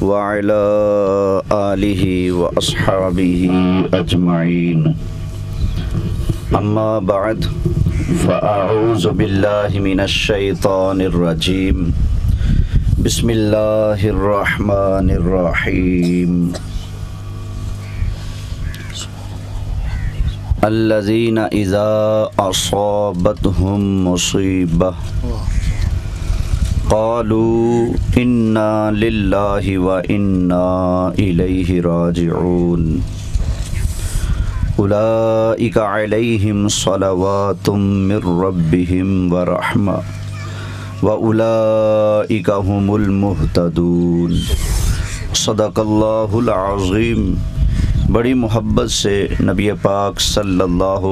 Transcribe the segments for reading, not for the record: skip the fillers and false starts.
व अला आलिहि व अस्हाबिहि अजमईन। अम्मा बाद फ़अऊज़ु बिल्लाहि मिनश शैतानिर रजीम। बिस्मिल्लाहिर रहमानिर रहीम। अल्लज़ीना इज़ा असाबतहुम मुसीबह क़ालू इन्ना लिल्लाहि व इन्ना इलैहि राजिऊन। उलाइका अलैहिम सलवातुम मिर रब्बिहिम व रहमा व उलाइका हुमुल मुहतदून। सदक़ल्लाहुल अज़ीम। बड़ी मोहब्बत से नबी पाक सल्लल्लाहु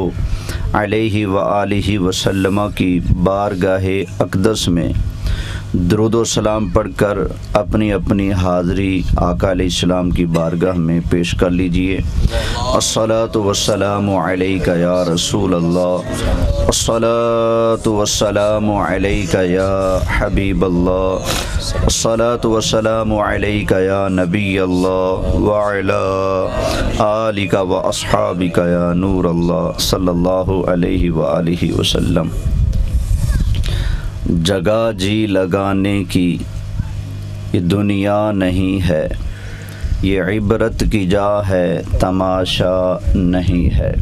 अलैहि व आलिहि वसल्लम की बारगाहे अक़दस में दुरूद व सलाम पढ़कर अपनी अपनी हाज़री आका अलैहिस्सलाम की बारगाह में पेश कर लीजिए। अस्सलातु वस्सलामु अलैका या रसूल अल्लाह, अस्सलातु वस्सलामु अलैका या हबीब अल्लाह, अस्सलातु वस्सलामु अलैका या नबी अल्लाह व अला आलिका व अस्हाबिका या नूर अल्लाह सल्लल्लाहु अलैहि व आलिहि वसल्लम। जगह जी लगाने की ये दुनिया नहीं है, ये इबरत की जा है, तमाशा नहीं है।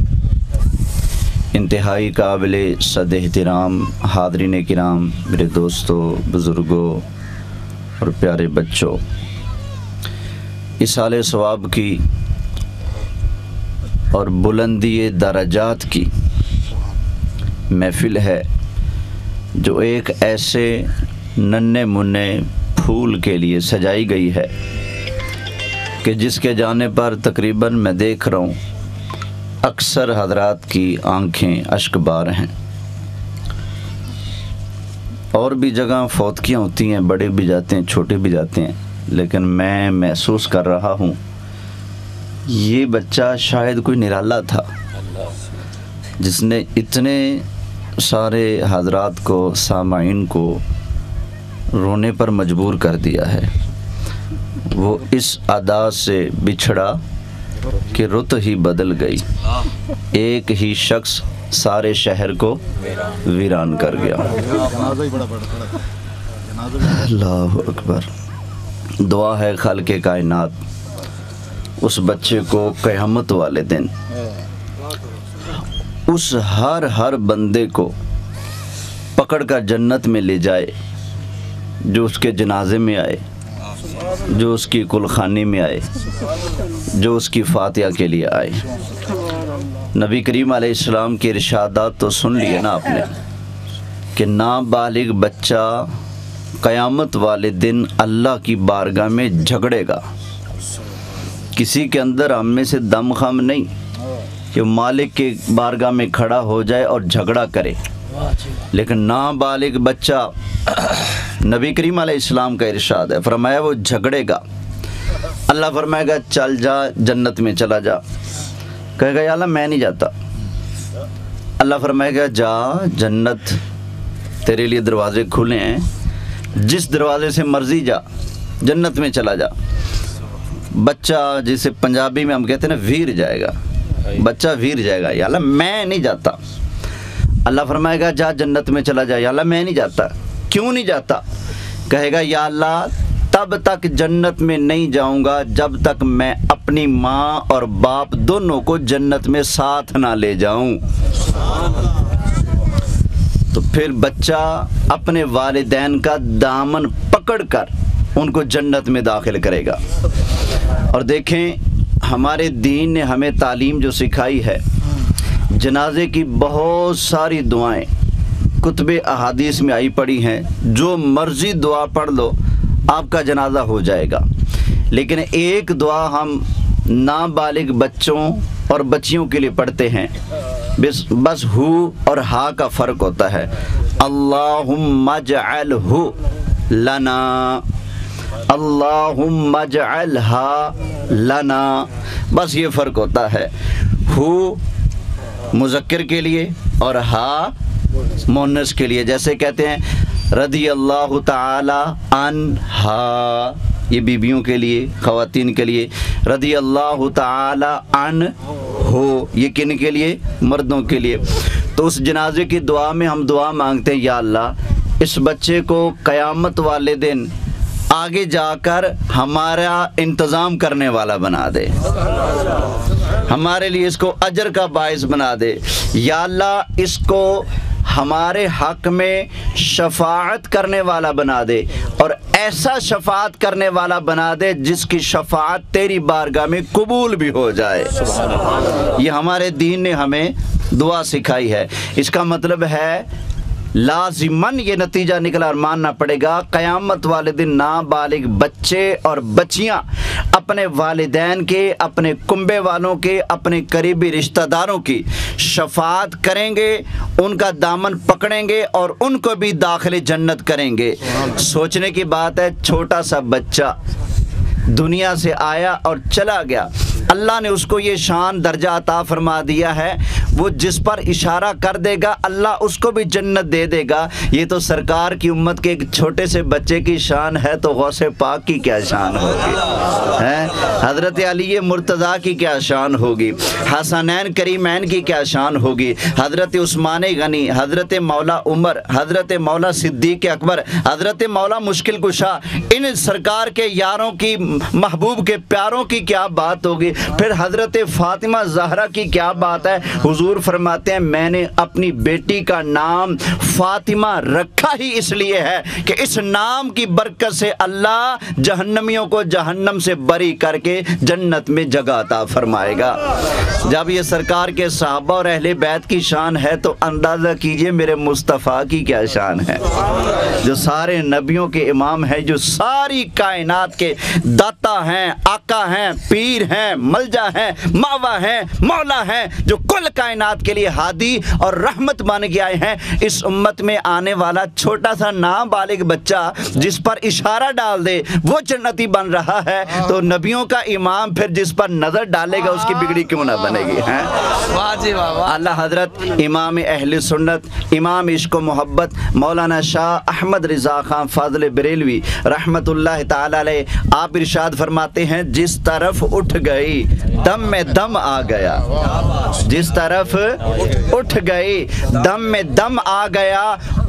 इंतहाई काबिल सद एहतराम हाज़रीन किराम, मेरे दोस्तों, बुज़ुर्गों और प्यारे बच्चों, इसाले सवाब की और बुलंदी दरजात की महफिल है जो एक ऐसे नन्हे मुन्ने फूल के लिए सजाई गई है कि जिसके जाने पर तकरीबन मैं देख रहा हूँ अक्सर हजरात की आंखें अश्कबार हैं। और भी जगह फौतकियाँ होती हैं, बड़े भी जाते हैं, छोटे भी जाते हैं, लेकिन मैं महसूस कर रहा हूँ ये बच्चा शायद कोई निराला था जिसने इतने सारे हजरात को, सामाइन को रोने पर मजबूर कर दिया है। वो इस अदा से बिछड़ा कि रुत ही बदल गई, एक ही शख्स सारे शहर को वीरान कर गया। अल्लाहु अकबर। दुआ है खालिक़े कायनात उस बच्चे को क़यामत वाले दिन उस हर बंदे को पकड़ कर जन्नत में ले जाए जो उसके जनाजे में आए, जो उसकी कुलखानी में आए, जो उसकी फातिहा के लिए आए। नबी करीम अलैहिस्सलाम के इरशादात तो सुन लिए ना आपने कि नाबालिग बच्चा क़यामत वाले दिन अल्लाह की बारगाह में झगड़ेगा। किसी के अंदर हम में से दम खम नहीं कि मालिक के बारगाह में खड़ा हो जाए और झगड़ा करे, लेकिन नाबालिग बच्चा, नबी करीम अलैहिस्सलाम का इरशाद है, फरमाया वो झगड़ेगा। अल्लाह फरमाएगा चल जा, जन्नत में चला जा। कहेगा या अल्लाह मैं नहीं जाता। अल्लाह फरमाएगा जा, जन्नत तेरे लिए दरवाजे खुले हैं, जिस दरवाजे से मर्जी जा, जन्नत में चला जा। बच्चा, जिसे पंजाबी में हम कहते हैं ना, वीर जाएगा, बच्चा वीर जाएगा। या अल्लाह मैं नहीं जाता। अल्लाह फरमाएगा जा, जन्नत में चला जा। या अल्लाह मैं नहीं जाता। क्यों नहीं जाता? कहेगा या अल्लाह तब तक जन्नत में नहीं जाऊंगा जब तक मैं अपनी माँ और बाप दोनों को जन्नत में साथ ना ले जाऊं। तो फिर बच्चा अपने वालिदैन का दामन पकड़कर उनको जन्नत में दाखिल करेगा। और देखें, हमारे दीन ने हमें तालीम जो सिखाई है, जनाजे की बहुत सारी दुआएं कुतुब अहादीस में आई पड़ी हैं। जो मर्जी दुआ पढ़ लो आपका जनाजा हो जाएगा। लेकिन एक दुआ हम नाबालिग बच्चों और बच्चियों के लिए पढ़ते हैं, बस हु और हा का फ़र्क होता है। अल्लाहुम्मा जअलहु लना, अल्लाहुम्मा जअलहा लना, बस ये फ़र्क होता है। हु मुज़क्कर के लिए और हा मुअन्नस के लिए। जैसे कहते हैं रदी अल्लाहु ताला अन्हा, ये बीबियों के लिए, ख़वातीन के लिए। रदी अल्लाह ताला अन हो, ये किन के लिए? मर्दों के लिए। तो उस जनाजे की दुआ में हम दुआ मांगते हैं, या अल्लाह इस बच्चे को क़यामत वाले दिन आगे जाकर हमारा इंतज़ाम करने वाला बना दे, हमारे लिए इसको अजर का बाइस बना दे। या अल्लाह इसको हमारे हक में शफाअत करने वाला बना दे, और ऐसा शफाअत करने वाला बना दे जिसकी शफाअत तेरी बारगाह में कबूल भी हो जाए। ये हमारे दीन ने हमें दुआ सिखाई है। इसका मतलब है लाजिमन ये नतीजा निकला और मानना पड़ेगा, क़यामत वाले दिन नाबालिग बच्चे और बच्चियां अपने वालिदैन के, अपने कुंबे वालों के, अपने करीबी रिश्तेदारों की शफाअत करेंगे, उनका दामन पकड़ेंगे और उनको भी दाखिले जन्नत करेंगे। सोचने की बात है, छोटा सा बच्चा दुनिया से आया और चला गया, अल्लाह ने उसको ये शान दर्जा अता फरमा दिया है, वो जिस पर इशारा कर देगा अल्लाह उसको भी जन्नत दे देगा। ये तो सरकार की उम्मत के एक छोटे से बच्चे की शान है, तो गौसे पाक की क्या शान होगी, हैं? हज़रत अली मुर्तज़ा की क्या शान होगी, हसनैन करीमैन की क्या शान होगी, हज़रत उस्मान गनी, हज़रत मौला उमर, हज़रत मौला सिद्दीक़ अकबर, हज़रत मौला मुश्किल कुशा, इन सरकार के यारों की, महबूब के प्यारों की क्या बात होगी। फिर हज़रत फ़ातिमा ज़हरा की क्या बात है। हुजूर फरमाते हैं, मैंने अपनी बेटी का नाम फ़ातिमा रखा ही इसलिए है कि इस नाम की बरकत से अल्लाह जहन्नमियों को जहन्नम से बरी करके जन्नत में जगह अता फरमाएगा। जब ये सरकार के सहाबा और अहले बैत की शान है, तो अंदाज़ा कीजिए मेरे मुस्तफ़ा की क्या शान है, जो सारे नबियों के इमाम हैं, जो सारी कायनात के दाता हैं, आका हैं, पीर हैं, मलजा हैं, मावा हैं, मौला हैं, जो कुल कायनात के लिए हादी और रहमत बन के आए हैं। इस उम्मत में आने वाला छोटा सा नाबालिग बच्चा जिस पर इशारा डाल दे वो जन्नती बन रहा है, तो नबियों का इमाम फिर जिस पर नजर डालेगा उसकी बिगड़ी क्यों ना बनेगी, हैं? अल्लाह हजरत इमाम अहले सुन्नत, इमाम इश्क व मोहब्बत मौलाना शाह अहमद रिज़ा खान फाज़िल बरेलवी रहमतुल्लाह ताला अलैह, आप इरशाद फरमाते हैं, जिस तरफ उठ गई दम में दम आ गया, जिस तरफ उठ गई दम में दम आ गया,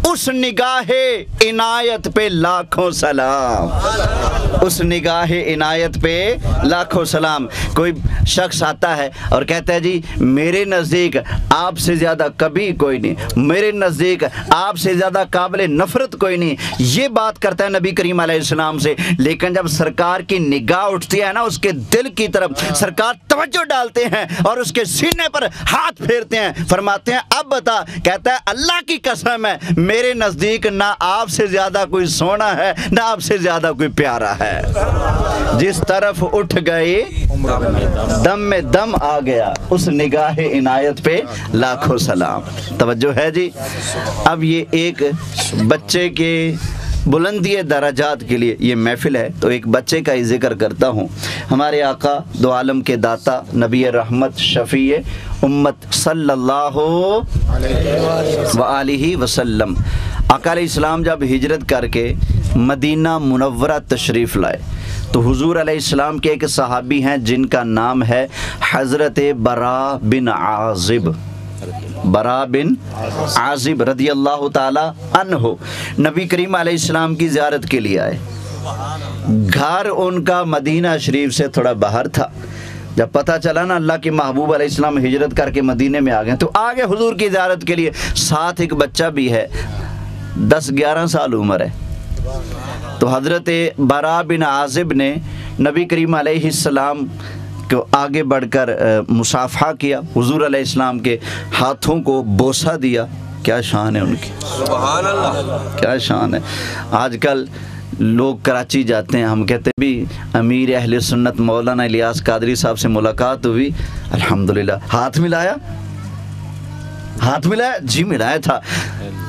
उस निगाहे इनायत पे लाखों सलाम, उस निगाहे इनायत पे लाखों सलाम। कोई शख्स आता है और कहता है, जी मेरे नज़दीक आपसे ज़्यादा कभी कोई नहीं, मेरे नज़दीक आपसे ज़्यादा काबिल नफ़रत कोई नहीं, ये बात करता है नबी करीम अलैहिस्सलाम से। लेकिन जब सरकार की निगाह उठती है ना, उसके दिल की तरफ सरकार तवज्जो डालते हैं और उसके सीने पर हाथ फेरते हैं, फरमाते हैं, अब बता। कहता है, अल्लाह की कसम है, मेरे नज़दीक ना आपसे ज़्यादा कोई सोना है, ना आपसे ज़्यादा कोई प्यारा है। जिस तरफ उठ गए दम में दम आ गया, उस निगाह इनायत पे लाखों सलाम। तवज्जो है जी। अब ये एक बच्चे के बुलंदी दराजात के लिए ये महफिल है, तो एक बच्चे का ही जिक्र करता हूँ। हमारे आका दो आलम के दाता नबी रहमत शफ़ी उम्मत सल्लल्लाहु अलैहि वसल्लम आका अलैहिस्सलाम जब हिजरत करके मदीना मुनव्वरा तशरीफ़ लाए, तो हुजूर अलैहिस्सलाम के एक सहाबी हैं जिनका नाम है हज़रत बरा बिन आज़िब, बरा बिन आज़िब रदी अल्लाह ताला अन्हो नबी करीम अलैहिस्सलाम की ज़ियारत के लिए आए। घर उनका मदीना शरीफ से थोड़ा बाहर था। जब पता चला ना अल्लाह के महबूब अलैहिस्सलाम हिजरत करके मदीने में आ गए, तो आ गए हुजूर की ज़ियारत के लिए। साथ एक बच्चा भी है, 10-11 साल उम्र है। तो हज़रत बरा बिन आज़िब ने नबी करीम अलैहिस्सलाम को आगे बढ़कर मुसाफा किया, हुजूर अलैहिस्सलाम के हाथों को बोसा दिया। क्या शान है उनकी, सुभान अल्लाह, क्या शान है। आजकल लोग कराची जाते हैं, हम कहते भी अमीर अहले सुन्नत मौलाना इलियास कादरी साहब से मुलाकात हुई, अल्हम्दुलिल्लाह। हाथ मिलाया, हाथ मिलाया, जी मिलाया था।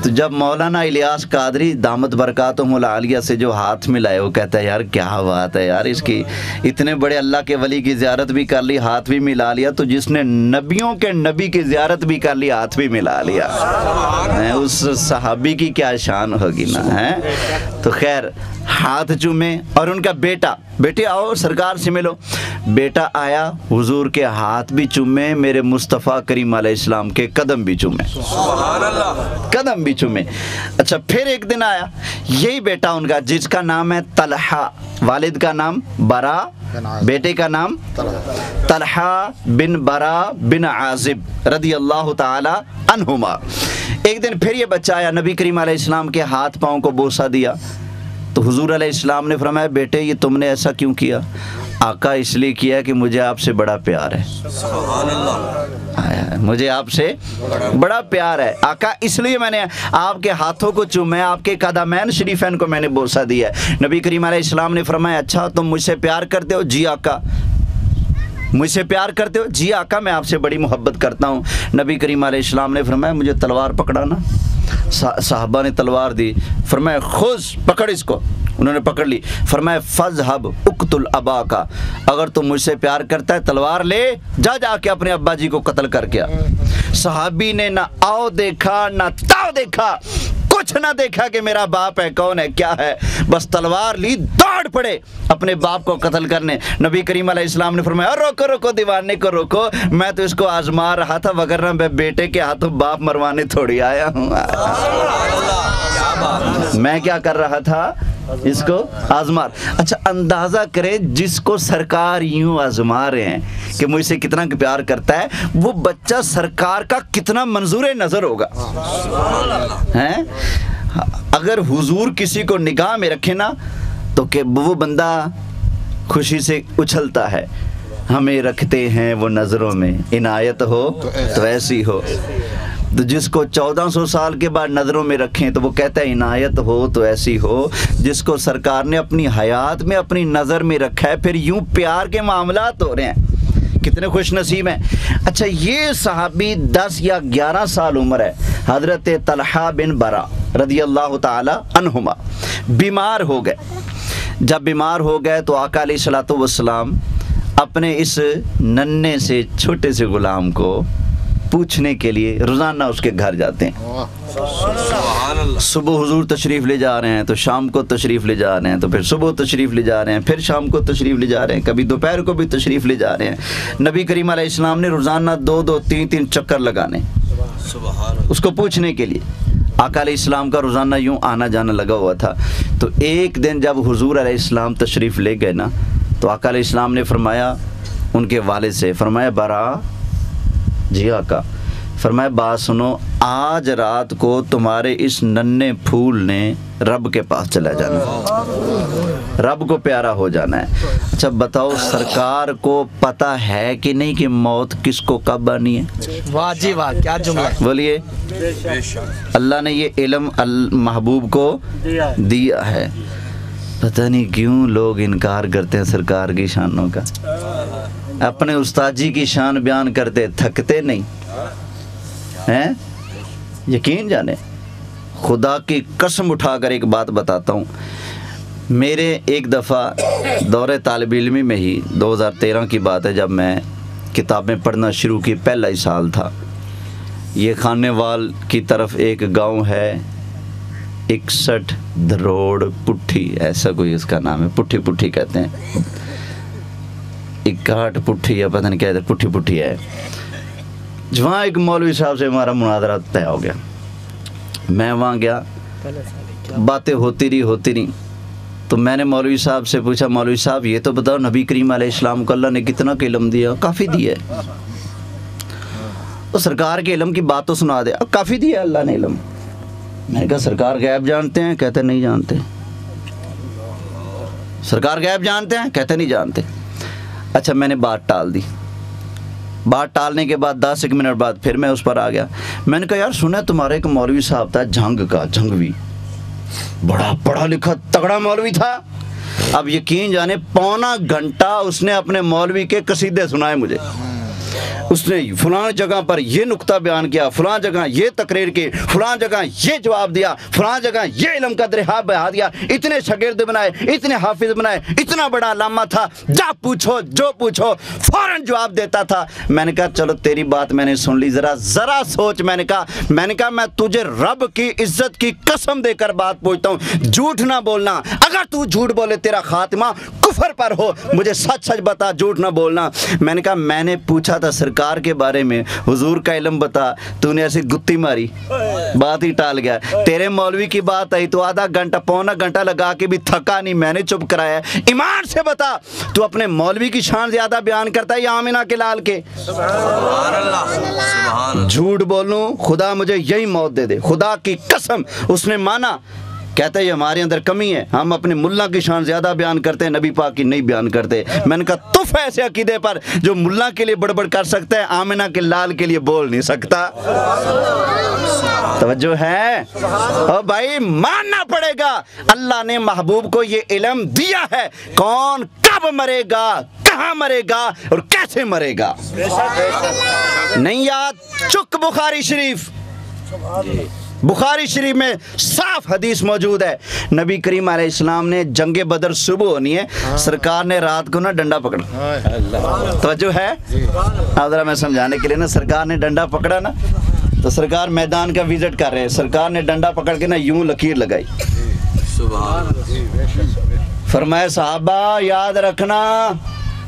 तो जब मौलाना इलियास कादरी दामत बरकातुहुल आलिया से जो हाथ मिलाए, वो कहता है यार क्या बात है यार, इसकी इतने बड़े अल्लाह के वली की ज़ियारत भी कर ली, हाथ भी मिला लिया, तो जिसने नबियों के नबी की ज़ियारत भी कर ली, हाथ भी मिला लिया, उस सहाबी की क्या शान होगी ना है। तो खैर हाथ चूमे और उनका बेटा, बेटे आओ सरकार से मिलो, बेटा आया, हुजूर के हाथ भी चूमे, मेरे मुस्तफ़ा करीम अलैहिस्सलाम के कदम भी चूमे, कदम भी चूमे। अच्छा फिर एक दिन आया, यही बेटा उनका जिसका नाम है तलहा, वालिद का नाम बरा, बेटे का नाम तलहा बिन बरा बिन आजिब रदी अल्लाह ताला अन्हुमा। एक दिन फिर ये बच्चा आया, नबी करीम अलैहिस्सलाम के हाथ पाँव को बोसा दिया, तो हुजूर अलैहिस्सलाम ने फरमाया बेटे ये तुमने ऐसा क्यों किया? आका इसलिए किया कि मुझे आपसे बड़ा प्यार है, मुझे आपसे बड़ा प्यार है आका, इसलिए मैंने आपके हाथों को चूमा, आपके कदमैन शरीफैन को मैंने बोसा दिया है। नबी करीम अलैहिस्सलाम ने फरमाया अच्छा तुम मुझसे प्यार करते हो? जी आका। मुझसे प्यार करते हो? जी आका मैं आपसे बड़ी मोहब्बत करता हूँ। नबी करीम अलैहिस्सलाम ने फरमाया मुझे तलवार पकड़ाना। साहबा ने तलवार दी, फरमाया खुश पकड़ इसको, उन्होंने पकड़ ली, फरमाया फज़हब उक़्तुल अबा का, अगर तुम मुझसे प्यार करता है तलवार ले जा, जाके अपने अब्बा जी को कत्ल करके आ। सहाबी ने ना आओ देखा ना ताओ देखा, कुछ ना देखा कि मेरा बाप है कौन है क्या है, बस तलवार ली दौड़ पड़े अपने बाप को कत्ल करने। नबी करीम अलैहिस्सलाम ने फरमाया रोको रोको दीवाने को रोको, मैं तो इसको आजमा रहा था, वगरना मैं बेटे के हाथों बाप मरवाने थोड़ी आया हूँ। मैं क्या कर रहा था? इसको आजमा। अच्छा अंदाजा करें जिसको सरकार यूं आजमा रहे हैं कि मुझसे कितना प्यार करता है, वो बच्चा सरकार का कितना मंजूर नजर होगा हैं? अगर हुजूर किसी को निगाह में रखे ना तो कि वो बंदा खुशी से उछलता है, हमें रखते हैं वो नजरों में, इनायत हो तो ऐसी हो। तो जिसको 1400 साल के बाद नज़रों में रखें तो वो कहता है इनायत हो तो ऐसी हो। जिसको सरकार ने अपनी हयात में अपनी नज़र में रखा है, फिर यूं प्यार के मामलात हो रहे हैं, कितने खुश नसीब हैं। अच्छा ये सहाबी 10 या 11 साल उम्र है, हज़रत तलहा बिन बरा रदी अल्लाह ताला अन्हुमा बीमार हो गए। जब बीमार हो गए तो आका अलैहिस्सलातु वस्सलाम अपने इस नन्हे से छोटे से गुलाम को पूछने के लिए रोज़ाना उसके घर जाते हैं। सुबह हुजूर तशरीफ़ ले जा रहे हैं तो शाम को तशरीफ़ ले जा रहे हैं, तो फिर सुबह तशरीफ़ ले जा रहे हैं, फिर शाम को तशरीफ़ ले जा रहे हैं, कभी दोपहर को भी तशरीफ़ ले जा रहे हैं। नबी करीम अलैहिस्सलाम ने रोज़ाना 2-2, 3-3 चक्कर लगाने उसको पूछने के लिए। आका अलैहिस्सलाम का रोज़ाना यूँ आना जाना लगा हुआ था। तो एक दिन जब हुजूर अलैहिस्सलाम तशरीफ़ ले गए ना, तो आका अलैहिस्सलाम ने फरमाया उनके वालिद से, फरमाया बरा जी आका, फरमाया बात सुनो, आज रात को तुम्हारे इस नन्हे फूल ने रब के पास चला जाना, रब को प्यारा हो जाना है। अच्छा बताओ सरकार को पता है कि नहीं कि मौत किसको कब आनी है? वाह जी वाह, क्या जुमला। बोलिए, अल्लाह ने ये इल्म महबूब को दिया है। पता नहीं क्यों लोग इनकार करते हैं सरकार की शानों का, अपने उस्ताद की शान बयान करते थकते नहीं हैं। यकीन जाने, खुदा की कसम उठाकर एक बात बताता हूँ, मेरे एक दफ़ा दौरे तालिब इल्मी में ही 2013 की बात है, जब मैं किताबें पढ़ना शुरू की, पहला ही साल था। ये खानेवाल की तरफ एक गांव है, 61 धरोड़ पुट्ठी, ऐसा कोई इसका नाम है, पुट्ठी पुट्ठी कहते हैं, 61 पुट्ठी या पता नहीं क्या, पुट्ठी पुट्ठी है। वहाँ एक मौलवी साहब से हमारा मुनाजरा तय हो गया। मैं वहाँ गया, बातें होती रही। तो मैंने मौलवी साहब से पूछा, मौलवी साहब ये तो बताओ नबी करीम अलैहिस्सलाम को अल्लाह ने कितना का इल्म दिया? काफ़ी दिया है। तो सरकार के इल्म की बात तो सुना दे। अब काफ़ी दिया अल्लाह ने इल्म। मैंने कहा सरकार गैब जानते हैं? कहते नहीं जानते। सरकार गैब जानते हैं? कहते नहीं जानते। अच्छा मैंने बात टाल दी। बात टालने के बाद 10 मिनट बाद फिर मैं उस पर आ गया। मैंने कहा यार सुना तुम्हारे एक मौलवी साहब था झंग का, झंगवी, बड़ा पढ़ा लिखा तगड़ा मौलवी था। अब यकीन जाने 1.25 घंटा उसने अपने मौलवी के कसीदे सुनाए मुझे। उसने फलां जगह पर ये नुक्ता बयान किया, फलां जगह ये तकरीर की, फलां जगह ये जवाब दिया, फलां जगह ये इल्म का दरिया बहा दिया, इतने शागिर्द बनाए, इतने हाफिज बनाए, इतना बड़ा अल्लामा था, जा पूछो जो पूछो फौरन जवाब देता था। मैंने कहा चलो तेरी बात मैंने सुन ली, जरा सोच। मैंने कहा मैं तुझे रब की इज्जत की कसम देकर बात पूछता हूँ, झूठ ना बोलना। अगर तू झूठ बोले तेरा खात्मा कुफर पर हो, मुझे सच सच बता, झूठ ना बोलना। मैंने कहा मैंने पूछा था सरकार के बारे में, हुजूर का इल्म बता, तूने ऐसी गुत्ती मारी, बात ही टाल गया। तेरे मौलवी की बात आई तो आधा घंटा पौना घंटा लगा के भी थका नहीं, मैंने चुप कराया। ईमान से बता, तू अपने मौलवी की शान ज्यादा बयान करता है या आमिना के लाल के? झूठ बोलूं खुदा मुझे यही मौत दे दे, खुदा की कसम। उसने माना, कहते ये हमारे अंदर कमी है, हम अपने मुल्ला की शान ज्यादा बयान करते हैं, नबी पाक की नहीं बयान करते। मैंने कहा तुफ ऐसे अकीदे पर जो मुल्ला के लिए बड़बड़ कर सकता है, आमिना के लाल के लिए बोल नहीं सकता। तवज्जो है ओ भाई, मानना पड़ेगा अल्लाह ने महबूब को ये इल्म दिया है, कौन कब मरेगा, कहाँ मरेगा और कैसे मरेगा। नहीं याद, चुक बुखारी शरीफ, बुखारी शरीफ में साफ हदीस मौजूद है, नबी करीम अलैहिस्सलाम ने जंगे बदर सुबह होनी है, सरकार ने रात को ना डंडा पकड़ा। तो जो है अब जरा मैं समझाने के लिए ना, सरकार ने डंडा पकड़ा ना, तो सरकार मैदान का विजिट कर रहे हैं, सरकार ने डंडा पकड़ के ना यूं लकीर लगाई, फरमाया साहबा याद रखना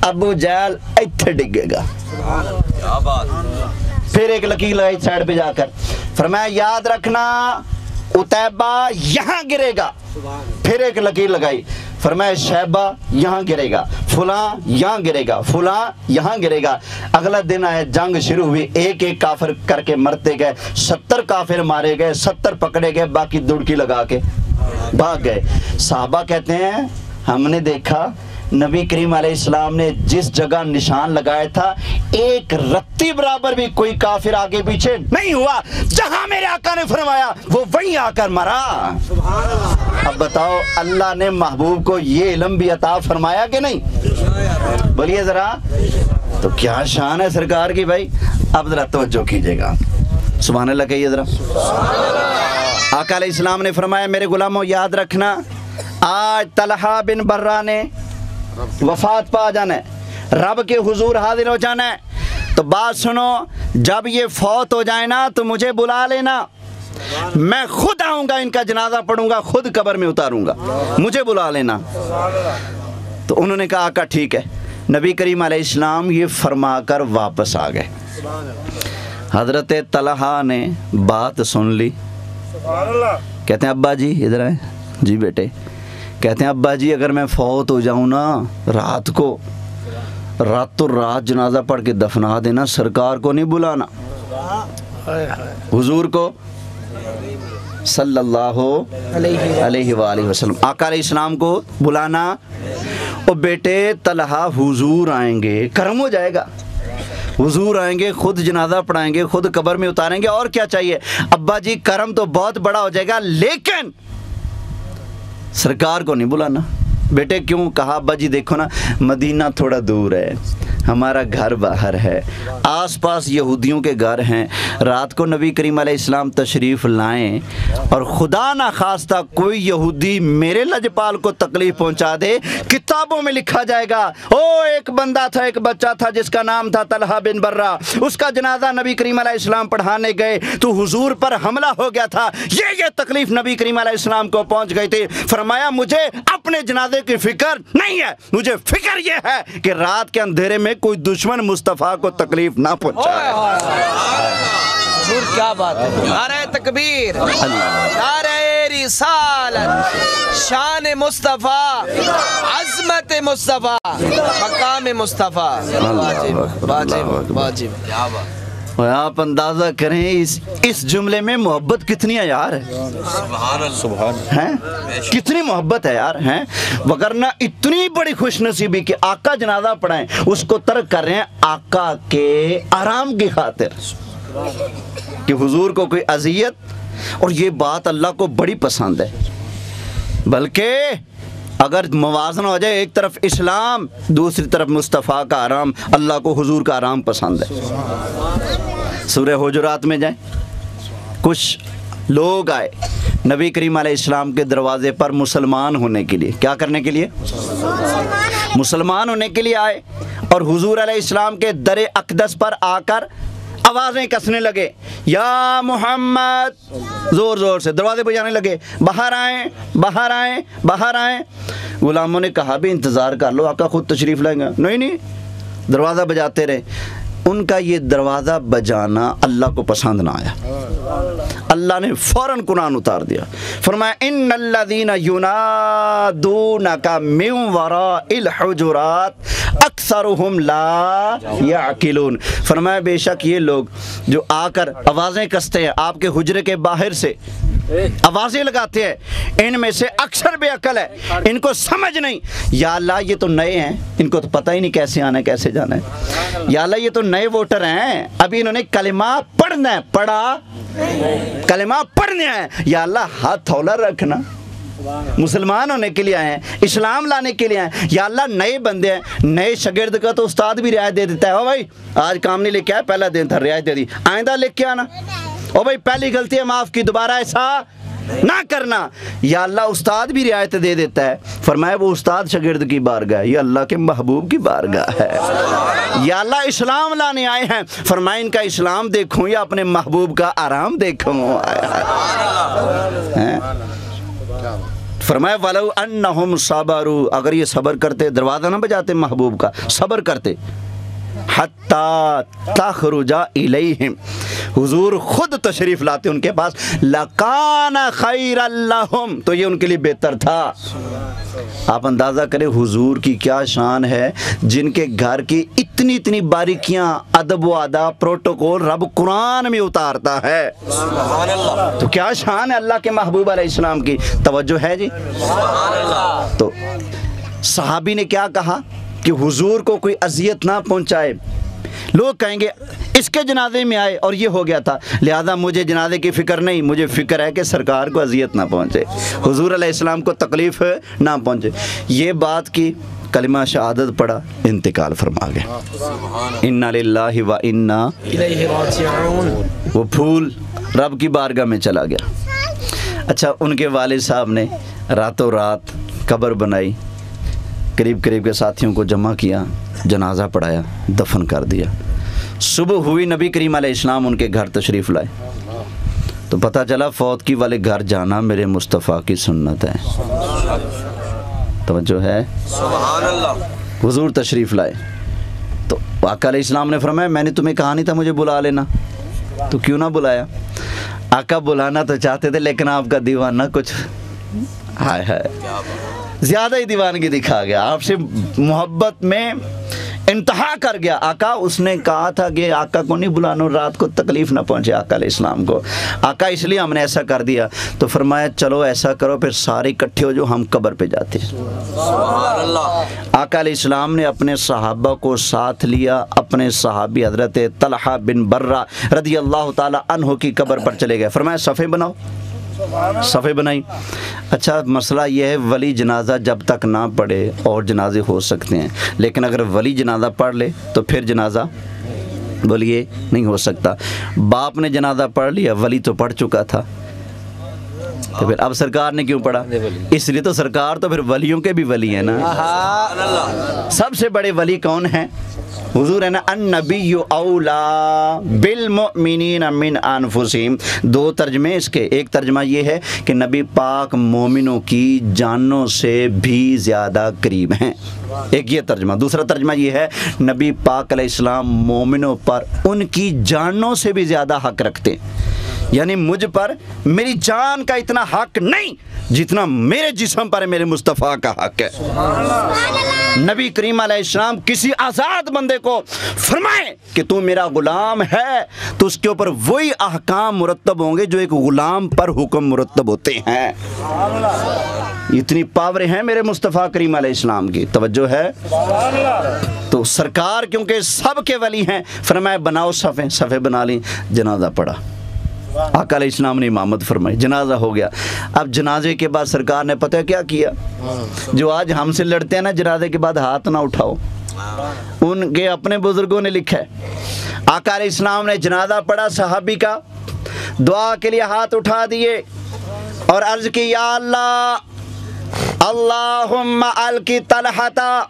अबू जहल इत्थे डिगेगा। फिर एक लकीर लगाई साइड पे जाकर, फरमाया याद रखना उतैबा यहाँ गिरेगा। फिर एक लकीर लगाई, फरमाया शैबा यहाँ गिरेगा, फुला यहाँ गिरेगा, फुला यहाँ गिरेगा। अगला दिन आया, जंग शुरू हुई, एक एक काफिर करके मरते गए, 70 काफिर मारे गए, 70 पकड़े गए, बाकी दुड़की लगा के भाग गए। साहबा कहते हैं हमने देखा नबी करीम अलैहिस्सलाम ने जिस जगह निशान लगाया था, एक रत्ती बराबर भी कोई काफिर आगे पीछे नहीं हुआ, जहां मेरे आका ने फरमाया वो वहीं आकर मरा। अब बताओ अल्लाह ने महबूब को ये इल्म भी अता फरमाया कि नहीं? बोलिए जरा, तो क्या शान है सरकार की भाई। अब जरा तवज्जो कीजिएगा, सुभान अल्लाह कहिए जरा। आका अलैहिस्सलाम ने फरमाया मेरे गुलामों याद रखना, आज तलहा बिन बर्रा ने वफात पा जाना है, रब के हुजूर हाजिर हो जाना है। तो बात सुनो, जब ये फौत हो जाए ना तो मुझे बुला लेना, मैं खुद आऊंगा, इनका जनाजा पढ़ूंगा, खुद कब्र में उतारूंगा, मुझे बुला लेना। तो उन्होंने कहा आका ठीक है। नबी करीम अलैहिस्सलाम ये फरमाकर वापस आ गए। हजरत तलहा ने बात सुन ली, कहते हैं अब्बा जी इधर आए। जी बेटे। कहते हैं अब्बा जी अगर मैं फौत हो जाऊं ना रात को, रातों रात जनाजा पढ़ के दफना देना, सरकार को नहीं बुलाना, हुजूर को सल्लल्लाहु अलैहि वसल्लम, आका अलैहिस्सलाम को बुलाना। और बेटे तलहा हुजूर आएंगे, कर्म हो जाएगा, हुजूर आएंगे, खुद जनाजा पढ़ाएंगे, खुद कब्र में उतारेंगे, और क्या चाहिए। अब्बा जी कर्म तो बहुत बड़ा हो जाएगा, लेकिन सरकार को नहीं बुलाना। बेटे क्यों? कहा अब्बा जी देखो ना मदीना थोड़ा दूर है, हमारा घर बाहर है, आसपास यहूदियों के घर हैं, रात को नबी करीम अलैहिस्सलाम तशरीफ़ लाएं और खुदा ना खास्ता कोई यहूदी मेरे लजपाल को तकलीफ़ पहुंचा दे, किताबों में लिखा जाएगा ओ एक बंदा था, एक बच्चा था जिसका नाम था तलहा बिन बर्रा, उसका जनाजा नबी करीम अलैहिस्सलाम पढ़ाने गए तो हुजूर पर हमला हो गया था, ये तकलीफ़ नबी करीम अलैहिस्सलाम को पहुँच गई थी। फरमाया मुझे अपने जनाजे की फिक्र नहीं है, मुझे फिक्र ये है कि रात के अंधेरे में कोई दुश्मन मुस्तफा को तकलीफ ना पहुंचाए। क्या बात है, नारे तकबीर, नारे रिसालत, शान मुस्तफा, अज़मत मुस्तफा, मकाम मुस्तफा। वाजिब वाजिब, क्या बात। आप अंदाजा करें इस जुमले में मोहब्बत कितनी है यार, हैं कितनी मोहब्बत है यार, हैं वगरना इतनी बड़ी खुशनसीबी कि आका जनाजा पढ़ाएं, उसको तर्क कर रहे हैं आका के आराम की खातिर, कि हुजूर को कोई अजियत। और ये बात अल्लाह को बड़ी पसंद है, बल्कि अगर मवाजना हो जाए, एक तरफ इस्लाम दूसरी तरफ मुस्तफ़ा का आराम, अल्लाह को हुजूर का आराम पसंद है। सूरह हुजुरात में जाए, कुछ लोग आए नबी करीम अलैहिस्सलाम के दरवाज़े पर मुसलमान होने के लिए। क्या करने के लिए? मुसलमान होने के लिए आए और हुजूर अलैहिस्सलाम के दर अक़दस पर आकर आवाज़ें कसने लगे, या मोहम्मद, ज़ोर ज़ोर से दरवाजे बजाने लगे, बाहर आएँ, बाहर आएँ, बाहर आएँ। गुलामों ने कहा भी इंतज़ार कर लो, आका खुद तशरीफ़ लाएंगे। नहीं नहीं, दरवाज़ा बजाते रहे। उनका ये दरवाज़ा बजाना अल्लाह को पसंद ना आया। अल्लाह ने फ़ौरन कुरान उतार दिया, फरमाया इन्नल्लज़ीना युनादूनका मिन वराइल हुजुरात अक्सरुहुम ला याकिलून। फरमाया बेशक ये लोग जो आकर आवाज़ें कसते हैं आपके हुजरे के बाहर से, आवाज़ें लगाते हैं, इनमें से अक्सर बेअक्ल है, इनको समझ नहीं। या अल्लाह ये तो नए हैं, इनको तो पता ही नहीं कैसे आना है कैसे जाना है। या अल्लाह ये तो नए वोटर हैं, अभी इन्होंने कलिमा पढ़ना है, पढ़ा कलिमा पढ़ना है। या अल्लाह हाथ हौला रखना, मुसलमान होने के लिए आए हैं, इस्लाम लाने के लिए आए हैं। या अल्लाह नए बंदे हैं, नए शागिर्द का तो उस्ताद भी रियायत दे देता है, ओ भाई आज काम नहीं लेके आया, पहला दिन था रियायत दे दी, आइंदा लेके आना, ओ भाई पहली गलती है माफ़ की, दोबारा ऐसा ना करना। या अल्लाह उस्ताद भी रियायत दे देता है। फरमाया वो उस्ताद शागिर्द की बारगाह, ये अल्लाह के महबूब की बारगाह है। या अल्लाह इस्लाम लाने आए हैं, फरमाया इनका इस्लाम देखूं या अपने महबूब का आराम देखूं। फरमाया वलौ अन्नहुम सबरू, अगर ये सब्र करते, दरवाज़ा ना बजाते महबूब का, सब्र करते, हत्ता तखरुजा इलैहिम, हुजूर खुद तशरीफ़ लाते उनके पास, लकाना खैरल लहुम, तो ये उनके लिए बेहतर था। आप अंदाज़ा करें हुजूर की क्या शान है, जिनके घर की इतनी इतनी बारीकियां, अदब व आदाब, प्रोटोकॉल रब कुरान में उतारता है। तो क्या शान है अल्लाह के महबूब अलैहिस्सलाम की। तवज्जो है जी। तो सहाबी ने क्या कहा कि हुजूर को कोई अजियत ना पहुंचाए। लोग कहेंगे इसके जनाजे में आए और ये हो गया था, लिहाजा मुझे जनाजे की फ़िक्र नहीं, मुझे फ़िक्र है कि सरकार को अजियत ना पहुंचे, हुजूर अलैहिस्सलाम को तकलीफ़ ना पहुंचे। ये बात की, कलिमा शहादत पढ़ा, इंतकाल फरमा गया। इन्ना लिल्लाहि व इन्ना इलैहि राजिऊन। वो फूल रब की बारगाह में चला गया। अच्छा, उनके वालिद साहब ने रातों रात कब्र बनाई, करीब करीब के साथियों को जमा किया, जनाजा पढ़ाया, दफन कर दिया। सुबह हुई, नबी करीम अलैहिस्सलाम उनके घर तशरीफ़ लाए, तो पता चला फौत की वाले घर जाना मेरे मुस्तफ़ा की सुन्नत है। तवज्जो है, सुभान अल्लाह। हुजूर तशरीफ़ लाए तो आका अलैहिस्सलाम ने फरमाया मैंने तुम्हें कहा नहीं था मुझे बुला लेना, तो क्यों ना बुलाया? आका बुलाना तो चाहते थे, लेकिन आपका दीवाना कुछ हाय हाय ज़्यादा ही दीवानगी दिखा गया, आपसे मोहब्बत में इंतहा कर गया। आका उसने कहा था कि आका को नहीं बुलाना, रात को तकलीफ़ ना पहुँचे आका अलैहिस्सलाम को। आका इसलिए हमने ऐसा कर दिया। तो फरमाया चलो ऐसा करो, फिर सारे इकट्ठे हो जो हम कब्र पे जाते। आका अलैहिस्सलाम ने अपने सहाबा को साथ लिया, अपने सहाबी हज़रत तलहा बिन बर्रा रदियल्लाहु ताला अन्हु की कब्र पर चले गए। फरमाया सफ़े बनाओ, सफ़े बनाई। अच्छा, मसला यह है वली जनाजा जब तक ना पढ़े और जनाजे हो सकते हैं, लेकिन अगर वली जनाजा पढ़ ले तो फिर जनाजा बोलिए नहीं हो सकता। बाप ने जनाजा पढ़ लिया, वली तो पढ़ चुका था, तो फिर अब सरकार ने क्यों पढ़ा? इसलिए तो सरकार तो फिर वलियों के भी वली है ना। सबसे बड़े वली कौन है? हुजूर है ना, अन्नबिय्यु औला बिल मुमिनीना मिन अनफुसिहिम। दो तर्जमे इसके, एक तर्जमा ये है कि नबी पाक मोमिनों की जानों से भी ज़्यादा करीब हैं, एक ये तर्जमा। दूसरा तर्जमा ये है नबी पाक अलैहिस्सलाम मोमिनों पर उनकी जानों से भी ज़्यादा हक़ रखते हैं, यानी मुझ पर मेरी जान का इतना हक नहीं जितना मेरे जिस्म पर मेरे मुस्तफ़ा का हक है। नबी करीम अलैहिस्सलाम किसी आज़ाद बंदे को फरमाए कि तू मेरा गुलाम है, तो उसके ऊपर वही अहकाम मुरत्तब होंगे जो एक गुलाम पर हुक्म मुरत्तब होते हैं। इतनी पावर है मेरे मुस्तफ़ा करीम अलैहिस्सलाम की। तवज्जो है। तो सरकार क्योंकि सब के वली हैं, फरमाया बनाओ सफ़े, सफ़े बना ली, जनाजा पढ़ा। आका अलैहिस्सलाम ने इमामत फरमाई, जनाजा हो गया। अब जनाजे के बाद सरकार ने पता है क्या किया, जो आज हमसे लड़ते हैं ना जनाजे के बाद हाथ ना उठाओ, उनके अपने बुजुर्गों ने लिखा है, आका अलैहिस्सलाम ने जनाजा पढ़ा सहाबी का, दुआ के लिए हाथ उठा दिए और अर्ज की, या अल्लाह अल्लाहुम्मा अलकी तलहता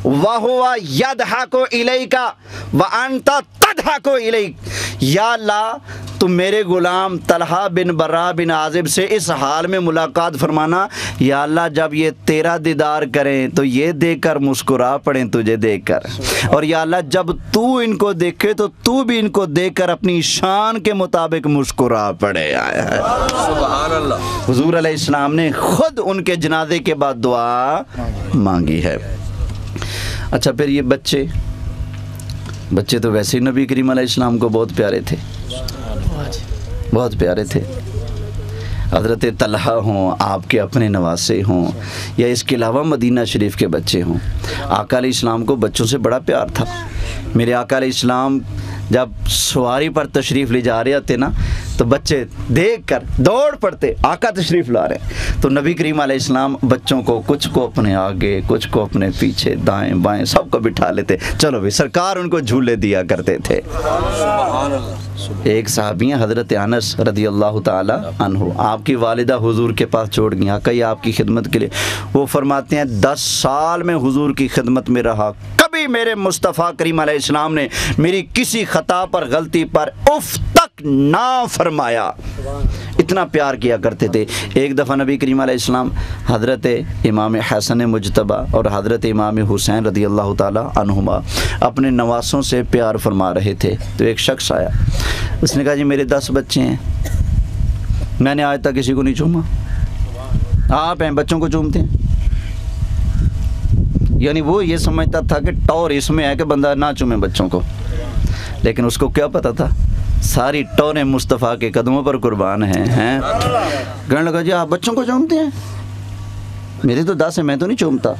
वहुवा यदहकु इलैका व अंता तदहकु इलैक। या अल्लाह तुम मेरे गुलाम तलहा बिन बर्रा बिन आजिब से इस हाल में मुलाकात फरमाना, या अल्लाह जब ये तेरा दीदार करें तो ये देखकर मुस्कुरा पड़ें तुझे देखकर, और या अल्लाह जब तू इनको देखे तो तू भी इनको देखकर अपनी शान के मुताबिक मुस्कुरा पड़े। आया है सुभान अल्लाह। हुजूर अलैहिस्सलाम ने खुद उनके जनाजे के बाद दुआ मांगी है। अच्छा, फिर ये बच्चे तो वैसे ही नबी करीम अलैहिस्सलाम को बहुत प्यारे थे, बहुत प्यारे थे। हज़रत तलहा हों, आपके अपने नवासे हों, या इसके अलावा मदीना शरीफ के बच्चे हों, आका अलैहिस्सलाम को बच्चों से बड़ा प्यार था। मेरे आका अलैहिस्सलाम जब सवारी पर तशरीफ़ ले जा रहे होते ना, तो बच्चे देख कर दौड़ पड़ते, आका तशरीफ़ ला रहे। तो नबी करीम अलैहिस्सलाम बच्चों को, कुछ को अपने आगे, कुछ को अपने पीछे, दाएं बाएं सबको बिठा लेते। चलो भाई, सरकार उनको झूले दिया करते थे। एक साहबी हैं हज़रत अनस रज़ी अल्लाह ताला अन्हु, आपकी वालिदा हुजूर के पास छोड़ गई, आका ये आपकी खिदमत के लिए। वो फरमाते हैं 10 साल में हुजूर की खिदमत में रहा, कभी मेरे मुस्तफ़ा करीम अलैहिस्सलाम ने मेरी किसी खता पर, गलती पर उफ तक ना फरमाया। इतना प्यार किया करते थे। एक दफ़ा नबी करीम अलैहिस्सलाम हज़रत इमाम हसन मुजतबा और हज़रत इमाम हुसैन रज़ी अल्लाह ताला अन्हुमा अपने नवासों से प्यार फरमा रहे थे। तो एक शख्स आया, उसने कहा जी मेरे 10 बच्चे हैं, मैंने आज तक किसी को नहीं चूमा, आप हैं बच्चों को चूमते हैं। यानी वो ये समझता था कि टौर इसमें है कि बंदा ना चूमे बच्चों को, लेकिन उसको क्या पता था सारी टौरें मुस्तफ़ा के कदमों पर कुर्बान हैं। कहने लगा जी आप बच्चों को चूमते हैं, मेरे तो 10 है, मैं तो नहीं चूमता।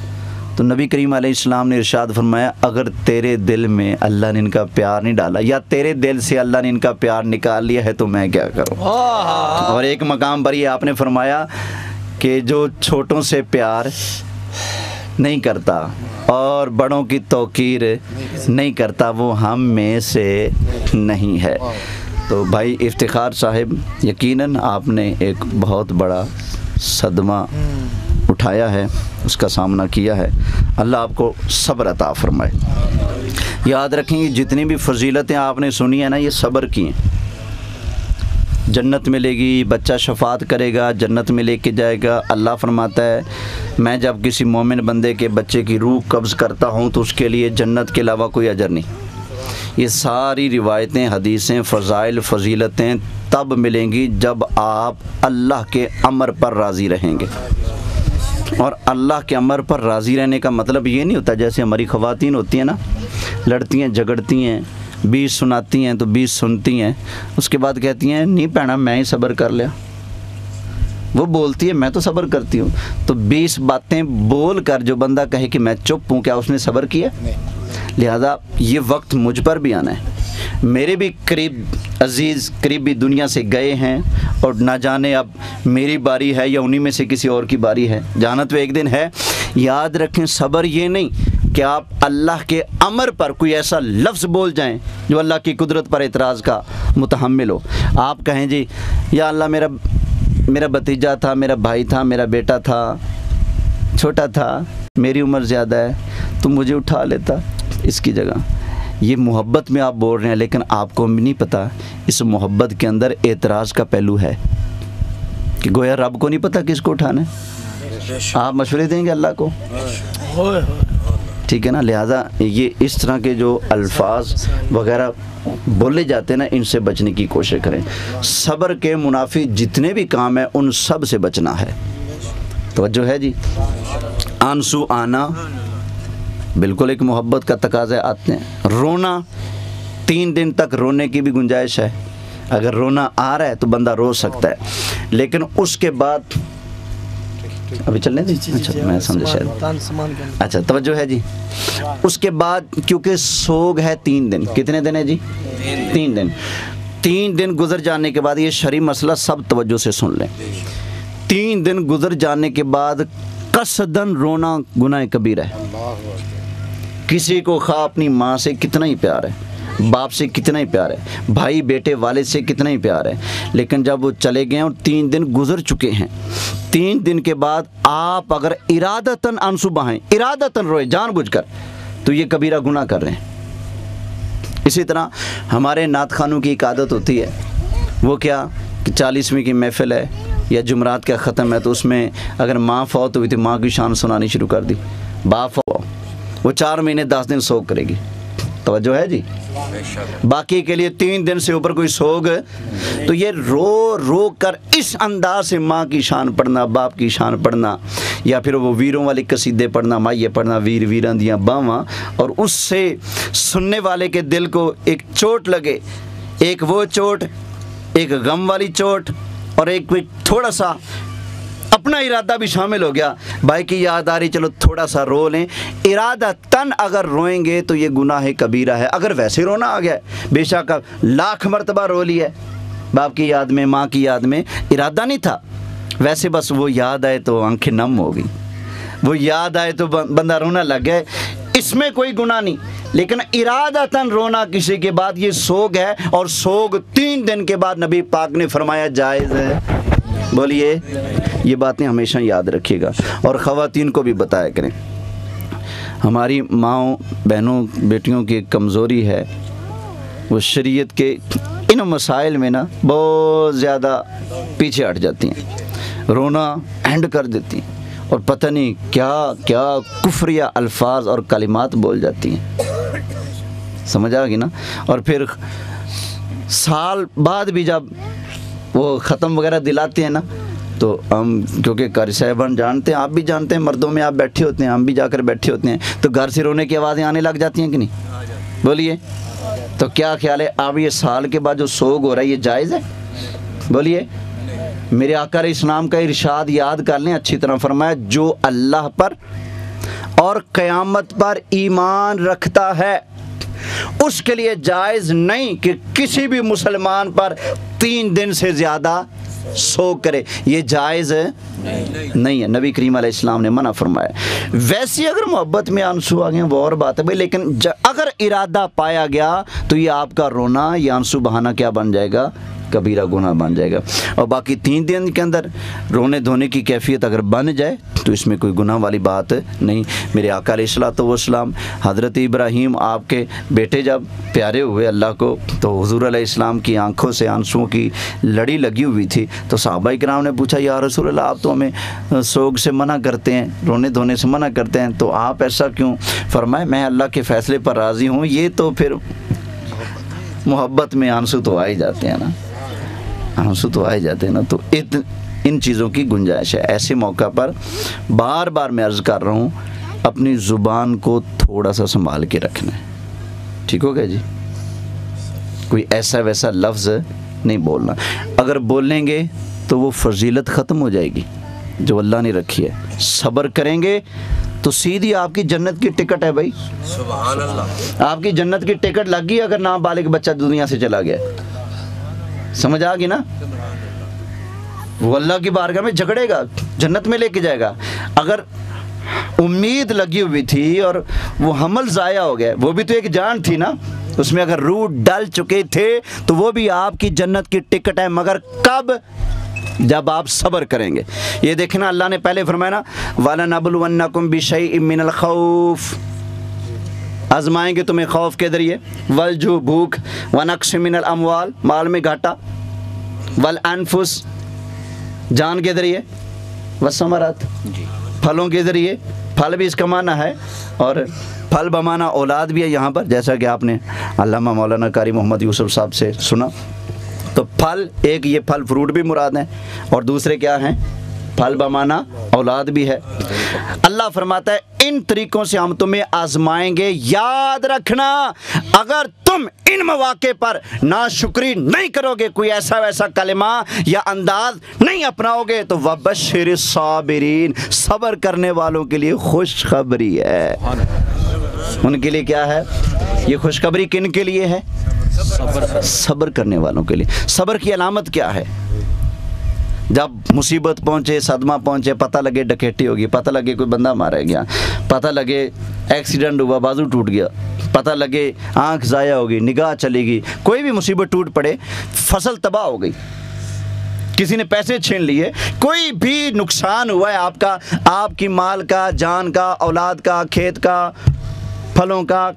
तो नबी करीम अलैहिस्सलाम ने इरशाद फरमाया, अगर तेरे दिल में अल्लाह ने इनका प्यार नहीं डाला, या तेरे दिल से अल्लाह ने इनका प्यार निकाल लिया है, तो मैं क्या करूं। और एक मकाम पर ये आपने फरमाया कि जो छोटों से प्यार नहीं करता और बड़ों की तौकीर नहीं करता, वो हम में से नहीं है। तो भाई इफ्तिखार साहिब, यकीनन आपने एक बहुत बड़ा सदमा उठाया है, उसका सामना किया है। अल्लाह आपको सब्र अता फरमाए। याद रखेंगे जितनी भी फजीलतें आपने सुनी है ना, ये सब्र की हैं। जन्नत मिलेगी, बच्चा शफात करेगा, जन्नत में लेके जाएगा। अल्लाह फरमाता है मैं जब किसी मोमिन बंदे के बच्चे की रूह कब्ज़ करता हूँ तो उसके लिए जन्नत के अलावा कोई अजर नहीं। ये सारी रिवायतें, हदीसें, फ़ज़ाइल, फजीलतें तब मिलेंगी जब आप अल्लाह के अमर पर राज़ी रहेंगे। और अल्लाह के अमर पर राज़ी रहने का मतलब ये नहीं होता जैसे हमारी ख़वातीन होती हैं ना, लड़ती हैं, झगड़ती हैं, 20 सुनाती हैं तो 20 सुनती हैं, उसके बाद कहती हैं नहीं भैना मैं ही सब्र कर लिया। वो बोलती है मैं तो सब्र करती हूँ, तो 20 बातें बोल कर जो बंदा कहे कि मैं चुप हूँ, क्या उसने सब्र किया? लिहाजा ये वक्त मुझ पर भी आना है। मेरे भी करीब अजीज़ करीबी दुनिया से गए हैं और ना जाने अब मेरी बारी है या उन्हीं में से किसी और की बारी है, जाना तो एक दिन है। याद रखें सब्र ये नहीं कि आप अल्लाह के अमर पर कोई ऐसा लफ्ज़ बोल जाएं जो अल्लाह की कुदरत पर एतराज़ का मुतहम्मिल हो। आप कहें जी या अल्लाह मेरा भतीजा था, मेरा भाई था, मेरा बेटा था, छोटा था, मेरी उम्र ज़्यादा है, तुम मुझे उठा लेता इसकी जगह। ये मोहब्बत में आप बोल रहे हैं, लेकिन आपको नहीं पता इस मोहब्बत के अंदर एतराज़ का पहलू है कि गोया रब को नहीं पता किसको उठाना है। आप मशवरे देंगे अल्लाह को, ठीक है ना। लिहाजा ये इस तरह के जो अल्फाज वगैरह बोले जाते हैं ना, इनसे बचने की कोशिश करें। सब्र के मुनाफी जितने भी काम हैं उन सब से बचना है। तवज्जो है जी। आंसू आना बिल्कुल एक मोहब्बत का तकाज़ा आते हैं। रोना 3 दिन तक रोने की भी गुंजाइश है। अगर रोना आ रहा है तो बंदा रो सकता है, लेकिन उसके बाद अभी चलने दीजिए। अच्छा मैं समझा शायद। अच्छा तवज्जो है जी। उसके बाद क्योंकि सोग है 3 दिन, कितने दिन है जी? 3 दिन। 3 दिन गुजर जाने के बाद, ये शरई मसला सब तवज्जो से सुन लें, 3 दिन गुजर जाने के बाद कसदन रोना गुनाह कबीरा है। किसी को खा अपनी माँ से कितना ही प्यार है, बाप से कितना ही प्यार है, भाई बेटे वालिद से कितना ही प्यार है, लेकिन जब वो चले गए और 3 दिन गुजर चुके हैं, 3 दिन के बाद आप अगर इरादतन आंसू बहाएं, इरादतन रोए जानबूझकर, तो ये कबीरा गुनाह कर रहे हैं। इसी तरह हमारे नात खानों की एक आदत होती है, वो क्या कि 40वीं की महफिल है या जुमरात का ख़त्म है, तो उसमें अगर माँ फौत हुई तो माँ की शान सुनानी शुरू कर दी, बाप फौत, वो 4 महीने 10 दिन सोग करेगी। तवज्जो है जी? बाकी के लिए 3 दिन से ऊपर कोई सोग, तो ये रो रो कर इस अंदाज से माँ की शान पढ़ना, बाप की शान पढ़ना, या फिर वो वीरों वाले कसीदे पढ़ना, माइये पढ़ना, वीर वीरां दियां बावां, और उससे सुनने वाले के दिल को एक चोट लगे, एक वो चोट, एक गम वाली चोट, और एक कोई थोड़ा सा अपना इरादा भी शामिल हो गया, भाई की याद आ रही, चलो थोड़ा सा रो लें। इरादा तन अगर रोएंगे तो ये गुनाह कबीरा है। अगर वैसे रोना आ गया, बेशक लाख मरतबा रो लिया बाप की याद में, माँ की याद में, इरादा नहीं था, वैसे बस वो याद आए तो आंखें नम हो गई, वो याद आए तो बंदा रोना लग गया, इसमें कोई गुनाह नहीं। लेकिन इरादतन रोना किसी के बाद ये सोग है, और सोग 3 दिन के बाद नबी पाक ने फरमाया जायज़ है। बोलिए, ये बातें हमेशा याद रखिएगा और ख़वातीन को भी बताया करें। हमारी माँओं बहनों बेटियों की कमज़ोरी है, वो शरीयत के इन मसाइल में ना बहुत ज़्यादा पीछे हट जाती हैं, रोना एंड कर देती हैं, और पता नहीं क्या क्या कुफ्रिया अल्फाज और कलिमात बोल जाती हैं। समझ आ गई ना? और फिर साल बाद भी जब वो ख़त्म वगैरह दिलाते हैं ना, तो हम, क्योंकि कारी साहबान जानते हैं, आप भी जानते हैं, मर्दों में आप बैठे होते हैं, हम भी जाकर बैठे होते हैं, तो घर से रोने की आवाज़ें आने लग जाती हैं कि नहीं? बोलिए, तो क्या ख्याल है आप ये साल के बाद जो सोग हो रहा है, ये जायज़ है? बोलिए। मेरे आका इस्लाम का इरशाद याद कर लें अच्छी तरह, फरमाया जो अल्लाह पर और क़यामत पर ईमान रखता है उसके लिए जायज़ नहीं कि किसी भी मुसलमान पर 3 दिन से ज़्यादा सोग करे, ये जायज़ नहीं है। नबी करीम अलैहिस्सलाम ने मना फरमाया। वैसे अगर मोहब्बत में आंसू आ गए वो और बात है भाई, लेकिन अगर इरादा पाया गया तो ये आपका रोना, ये आंसू बहाना क्या बन जाएगा? कबीरा गुनाह बन जाएगा। और बाकी 3 दिन के अंदर रोने धोने की कैफियत अगर बन जाए तो इसमें कोई गुनाह वाली बात नहीं। मेरे आका अलैहिस्सलातु वस्सलाम, हज़रत इब्राहीम आपके बेटे जब प्यारे हुए अल्लाह को, तो हुज़ूर अलैहिस्सलाम की आंखों से आंसुओं की लड़ी लगी हुई थी। तो सहाबा किराम ने पूछा, या रसूल अल्लाह, आप तो हमें सोग से मना करते हैं, रोने धोने से मना करते हैं, तो आप ऐसा क्यों? फरमाए, मैं अल्लाह के फ़ैसले पर राज़ी हूँ। ये तो फिर मोहब्बत में आंसू तो आ ही जाते हैं ना, आंसू तो आए जाते हैं ना, तो इन चीज़ों की गुंजाइश है। ऐसे मौका पर बार बार मैं अर्ज़ कर रहा हूँ, अपनी ज़ुबान को थोड़ा सा संभाल के रखना है, ठीक हो गया जी? कोई ऐसा वैसा लफ्ज़ नहीं बोलना, अगर बोलेंगे तो वो फजीलत ख़त्म हो जाएगी जो अल्लाह ने रखी है। सब्र करेंगे तो सीधी आपकी जन्नत की टिकट है भाई, सुभान अल्लाह। आपकी जन्नत की टिकट लग गई अगर नाबालिग बच्चा दुनिया से चला गया। समझ आ गई ना? वो अल्लाह की बारगाह में झगड़ेगा, जन्नत में लेके जाएगा। अगर उम्मीद लगी हुई थी और वो हमल ज़ाया हो गया, वो भी तो एक जान थी ना, उसमें अगर रूह डल चुके थे तो वो भी आपकी जन्नत की टिकट है, मगर कब? जब आप सब्र करेंगे। ये देखना, अल्लाह ने पहले फरमाया ना, वलनबलुवन्नकुम बिशैइन मिनल खौफ, आजमाएंगे तुम्हें खौफ के ज़रिए, वलजू भूख, वनक्स मिनल अमवाल, माल में घाटा, वल अनफुस जान के ज़रिए, वसमरात फलों के ज़रिए, फल भी इसका माना है और फल बमाना औलाद भी है यहाँ पर, जैसा कि आपने अल्लामा मौलाना कारी मोहम्मद यूसुफ साहब से सुना। तो फल, एक ये फल फ्रूट भी मुराद हैं, और दूसरे क्या हैं? फल बमाना औलाद भी है। अल्लाह फरमाता है इन तरीक़ों से हम तुम्हें आजमाएंगे। याद रखना, अगर तुम इन मौके पर नाशुक्री नहीं करोगे, कोई ऐसा वैसा कलिमा या अंदाज नहीं अपनाओगे, तो वबश्शिर साबिरीन, सब्र करने वालों के लिए खुशखबरी है। उनके लिए क्या है ये खुशखबरी? किन के लिए है? सब्र करने वालों के लिए। सब्र की अलामत क्या है? जब मुसीबत पहुंचे, सदमा पहुंचे, पता लगे डकैती होगी, पता लगे कोई बंदा मारा गया, पता लगे एक्सीडेंट हुआ, बाजू टूट गया, पता लगे आंख ज़ाया होगी, निगाह चलेगी, कोई भी मुसीबत टूट पड़े, फसल तबाह हो गई, किसी ने पैसे छीन लिए, कोई भी नुकसान हुआ है आपका, आपकी माल का, जान का, औलाद का, खेत का, फलों का,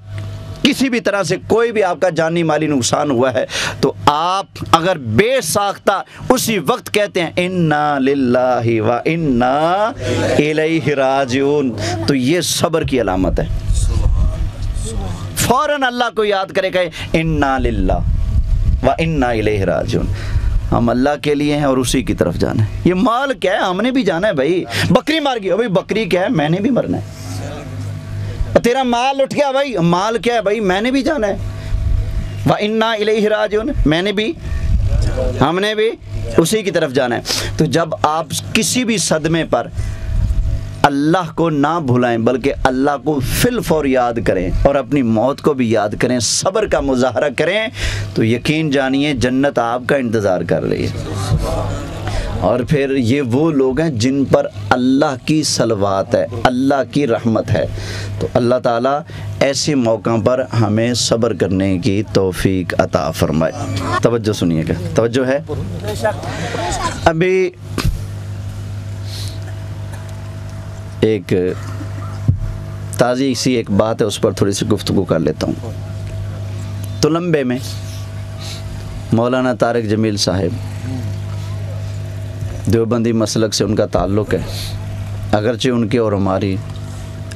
किसी भी तरह से कोई भी आपका जानी माली नुकसान हुआ है, तो आप अगर बेसाख्ता उसी वक्त कहते हैं इन्ना लिल्लाहि व इन्ना इलैहि राजिऊन, तो ये सब्र की अलामत है। फौरन अल्लाह को याद करे, कहे इन्ना लिल्लाहि व इन्ना इलैहि राजिऊन, हम अल्लाह के लिए हैं और उसी की तरफ जाना है। ये माल क्या है? हमने भी जाना है भाई। बकरी मार गई, भाई बकरी क्या है? मैंने भी मरना है। तेरा माल उठ गया भाई, माल क्या है भाई? मैंने भी जाना है। व इन्ना इलैहि राजिऊन, मैंने भी, हमने भी उसी की तरफ जाना है। तो जब आप किसी भी सदमे पर अल्लाह को ना भुलाएं, बल्कि अल्लाह को फिल फौर याद करें और अपनी मौत को भी याद करें, सब्र का मुजाहरा करें, तो यकीन जानिए जन्नत आपका इंतज़ार कर रही है। और फिर ये वो लोग हैं जिन पर अल्लाह की सलवात है, अल्लाह की रहमत है। तो अल्लाह ताला ऐसे मौक़ों पर हमें सब्र करने की तौफीक अता फरमाए। तवज्जो सुनिएगा, तवज्जो है। अभी एक ताज़ी सी एक बात है, उस पर थोड़ी सी गुफ्तगू कर लेता हूँ। तो लंबे में मौलाना तारिक जमील साहिब, देवबंदी मसलक से उनका ताल्लुक़ है, अगरचे उनके और हमारी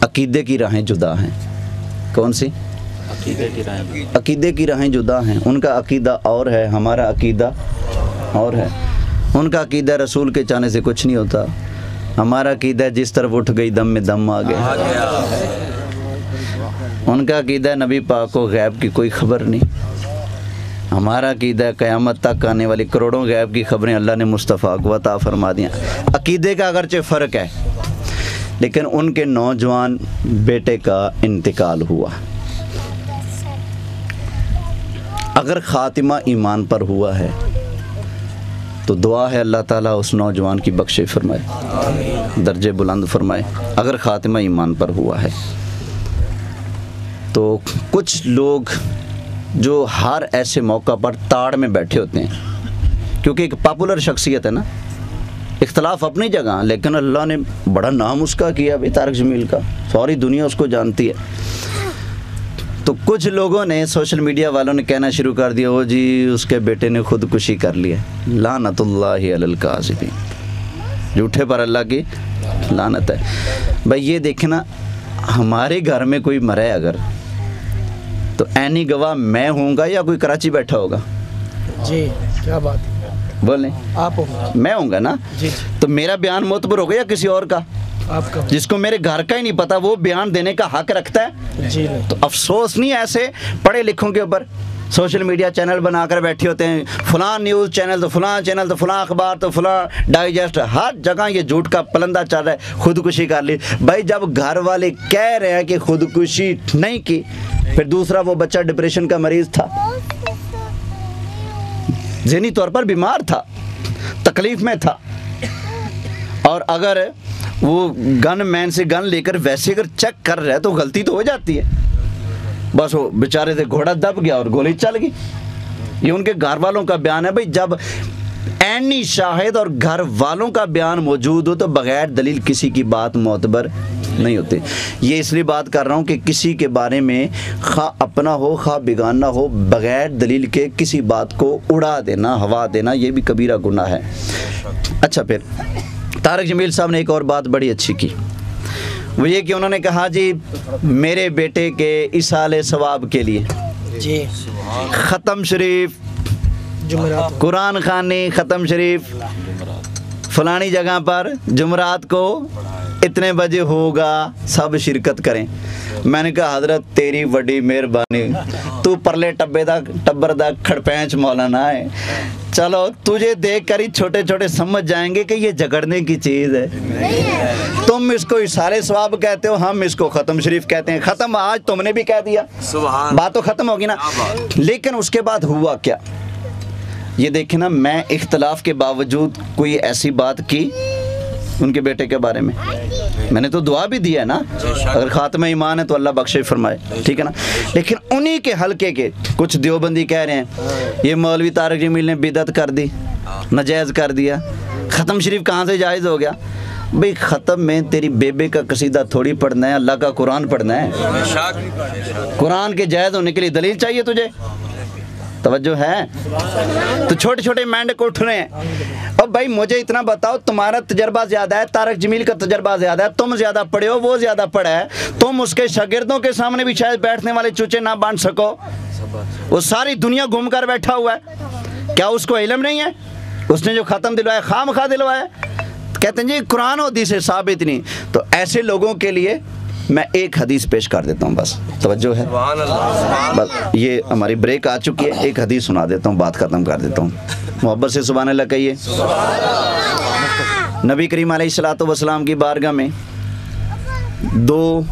अकीदे की राहें जुदा हैं। कौन सी? अकीदे की राहें जुदा हैं। उनका अकीदा और है, हमारा अकीदा और है। उनका अकीदा रसूल के चाहने से कुछ नहीं होता, हमारा अकीदा जिस तरफ उठ गई दम में दम आ गया। उनका अकीदा नबी पाक को गैब की कोई खबर नहीं, हमारा अकीदा क़यामत तक आने वाली करोड़ों गैब की खबरें अल्लाह ने मुस्तफ़ा को अता फरमा दिया। अकीदे का अगरचे फ़र्क है, लेकिन उनके नौजवान बेटे का इंतकाल हुआ। अगर ख़ातिमा ईमान पर हुआ है तो दुआ है अल्लाह ताला उस नौजवान की बख्शे फरमाए, दर्जे बुलंद फरमाए। अगर ख़ातिमा ईमान पर हुआ है तो कुछ लोग जो हर ऐसे मौका पर ताड़ में बैठे होते हैं, क्योंकि एक पॉपुलर शख्सियत है ना, इख्तलाफ अपनी जगह, लेकिन अल्लाह ने बड़ा नाम उसका किया अभी तारिक जमील का, सारी दुनिया उसको जानती है। तो कुछ लोगों ने, सोशल मीडिया वालों ने कहना शुरू कर दिया, वो जी उसके बेटे ने खुदकुशी कर लिया, लानतुल्लाहि अलल काज़िबीन, झूठे पर अल्लाह की लानत है। भाई ये देखना, हमारे घर में कोई मरे अगर, तो ऐनी गवाह मैं होऊंगा या कोई कराची बैठा होगा? जी क्या बात है, बोलें आप होंगे, मैं होऊंगा ना जी। तो मेरा बयान मोतबर होगा या किसी और का? आपका। जिसको मेरे घर का ही नहीं पता वो बयान देने का हक रखता है? जी नहीं। तो अफसोस नहीं ऐसे पढ़े लिखों के ऊपर सोशल मीडिया चैनल बनाकर बैठे होते हैं, फलां न्यूज़ चैनल तो फलां चैनल तो फलां अखबार तो फलां डाइजेस्ट, हर जगह ये झूठ का पलंदा चल रहा है, खुदकुशी कर ली। भाई जब घर वाले कह रहे हैं कि खुदकुशी नहीं की, फिर दूसरा वो बच्चा डिप्रेशन का मरीज था, ज़हनी तौर पर बीमार था, तकलीफ में था, और अगर वो गन मैन से गन लेकर वैसे अगर चेक कर रहा है तो गलती तो हो जाती है। बस वो बेचारे से घोड़ा दब गया और गोली चल गई। ये उनके घर वालों का बयान है। भाई जब ऐनी शाहिद और घर वालों का बयान मौजूद हो तो बगैर दलील किसी की बात मोतबर नहीं होती। ये इसलिए बात कर रहा हूँ कि किसी के बारे में खा अपना हो खा बेगाना हो, बगैर दलील के किसी बात को उड़ा देना, हवा देना, ये भी कबीरा गुनाह है। अच्छा, फिर तारिक जमील साहब ने एक और बात बड़ी अच्छी की, वो ये कि उन्होंने कहा जी मेरे बेटे के इसाले सवाब के लिए जी ख़त्म शरीफ, जुमेरात, कुरान खानी, ख़त्म शरीफ फलानी जगह पर जुमरात को इतने बजे होगा, सब शिरकत करें। मैंने कहा हजरत तेरी बड़ी मेहरबानी, तू परले टब्बर दा खड़पैंच मौलाना है, चलो तुझे देख कर ही छोटे छोटे समझ जाएंगे कि ये झगड़ने की चीज़ है। तुम इसको इशारे सवाब कहते हो, हम इसको ख़त्म शरीफ कहते हैं। ख़त्म आज तुमने भी कह दिया, बात तो ख़त्म होगी ना। लेकिन उसके बाद हुआ क्या, ये देखें ना, मैं इख्तलाफ के बावजूद कोई ऐसी बात की उनके बेटे के बारे में, मैंने तो दुआ भी दिया है ना, अगर खात्मा ईमान है तो अल्लाह बख्शे फरमाए, ठीक है ना। लेकिन उन्हीं के हलके के कुछ देवबंदी कह रहे हैं ये मौलवी तारिक जमील ने बिदअत कर दी, नाजायज़ कर दिया, ख़त्म शरीफ कहाँ से जायज़ हो गया। भाई ख़त्म में तेरी बेबे का कसीदा थोड़ी पढ़ना है, अल्लाह का कुरान पढ़ना है। कुरान के जायज़ होने के लिए दलील चाहिए तुझे, तवज्जो है। तो छोटे छोटे मेंढक उठ रहे हैं। अब भाई मुझे इतना बताओ, तुम्हारा तजर्बा ज़्यादा है, तारिक जमील का तजर्बा ज़्यादा है, तुम ज़्यादा पढ़े हो, वो ज़्यादा पढ़ा है, तुम उसके शागिर्दों के सामने भी शायद बैठने वाले चूचे ना बांध सको, वो सारी दुनिया घूम कर बैठा हुआ है, क्या उसको इल्म नहीं है? उसने जो ख़त्म दिलवाया खामखा दिलवाया। कहते हैं जी कुरान और हदीस से साबित नहीं। तो ऐसे लोगों के लिए मैं एक हदीस पेश कर देता हूँ, बस तवज्जो है। बस ये हमारी ब्रेक आ चुकी है, एक हदीस सुना देता हूँ, बात ख़त्म कर देता हूँ। मोहब्बत से सुभान अल्लाह कहिए। नबी करीम अलैहिस्सलातु वस्सलाम की बारगाह में दो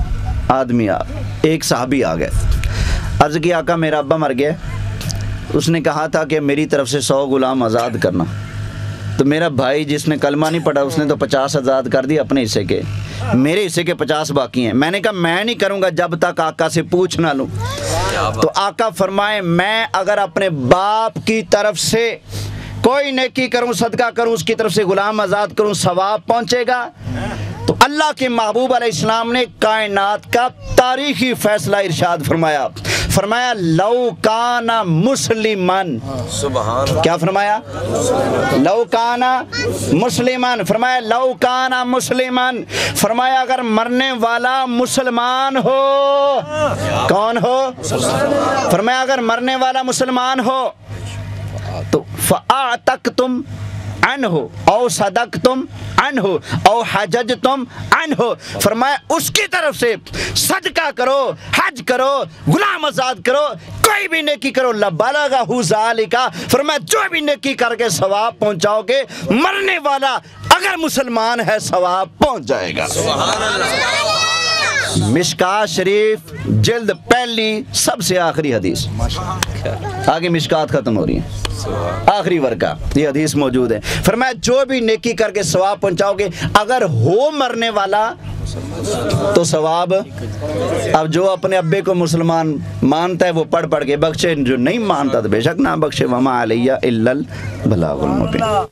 आदमी एक सहाबी आ गए। अर्ज़ की आका मेरा अब्बा मर गया, उसने कहा था कि मेरी तरफ से 100 गुलाम आज़ाद करना। तो मेरा भाई जिसने कलमा नहीं पढ़ा उसने तो 50 आज़ाद कर दिए अपने हिस्से के, मेरे हिस्से के 50 बाकी हैं। मैंने कहा मैं नहीं करूँगा जब तक आका से पूछ ना लूँ। तो आका फरमाए मैं अगर अपने बाप की तरफ से कोई नेकी करूँ, सदका करूँ, उसकी तरफ से गुलाम आज़ाद करूँ, सवाब पहुँचेगा। तो अल्लाह के महबूब अलैहिस्सलाम ने कायनात का तारीखी फैसला इरशाद फरमाया, फरमाया लौ काना मुस्लिमान, क्या फरमाया? लौ काना मुस्लिमान, फरमाया लौ काना मुस्लिमान, फरमाया अगर मरने वाला मुसलमान हो, कौन हो? फरमाया अगर मरने वाला मुसलमान हो तो फ़अतक़्तुम अन्हु औ सदक़्तुम अन्हु औ हजजतुम अन्हु, फरमाया उसकी तरफ से सदका करो, हज करो, गुलाम आज़ाद करो, कोई भी नेकी करो, लबलगहु ज़ालिका, फरमाया जो भी नेकी करके सवाब पहुंचाओगे, मरने वाला अगर मुसलमान है सवाब पहुंच जाएगा। मिशकात शरीफ जिल्द पहली सबसे आखिरी हदीस, आगे मिशकात खत्म हो रही है, आखिरी वर्का ये हदीस मौजूद है। फरमाया जो भी नेकी करके सवाब पहुंचाओगे, अगर हो मरने वाला तो सवाब। अब जो अपने अब्बे को मुसलमान मानता है वो पढ़ पढ़ के बख्शे, जो नहीं मानता तो बेशक ना बख्शे। वमा अलैया इल्लल बलागुल मुबीन।